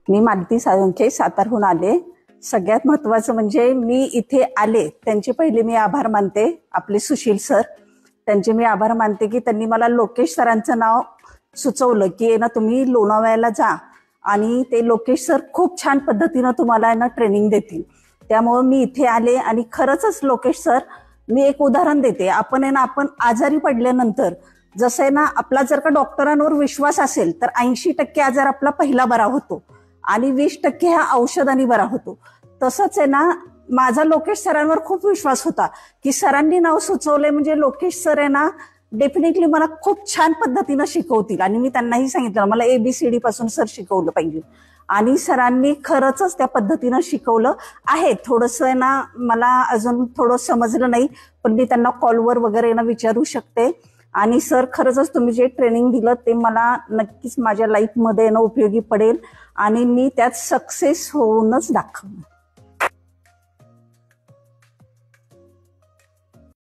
मी मालती साळुंखे सातारहून आले। सगळ्यात महत्त्वाचं म्हणजे मी इथे आले त्यांचे पहिले मी आभार मानते, आपले सुशील सर। त्यांचे मी आभार मानते की त्यांनी मला लोकेश सरांचं नाव सुचवलं की ना तुम्ही लोणावळ्याला जा आणि ते लोकेश सर खूप छान पद्धतीनं तुम्हाला ना ट्रेनिंग देतील। त्यामुळे मी इथे आले आणि खरंच लोकेश सर, मी एक उदाहरण देते। आपण आजारी पडल्यानंतर जसं आहे ना, आपला जर का डॉक्टरांवर विश्वास असेल तर 80% आजार आपला पहिला बरा होतो आणि 20% हा औषधांनी बरा होतो। तसंच आहे ना, माझा लोकेश सरांवर खूप विश्वास होता की सरांनी नाव सुचवले म्हणजे लोकेश सर आहे ना डेफिनेटली मला खूप छान पद्धतीनं शिकवतील। आणि मी त्यांनाही सांगितलं मला ABCD पासून सर शिकवलं पाहिजे आणि सरांनी खरंच त्या पद्धतीनं शिकवलं आहे। थोडंसं ना मला अजून थोडं समजलं नाही, पण मी त्यांना कॉलवर वगैरे ना विचारू शकते। आणि सर खरंच तुम्ही जे ट्रेनिंग दिलं ते मला नक्कीच माझ्या लाईफमध्ये ना उपयोगी पडेल आणि मी त्यात सक्सेस होऊनच दाखवणार।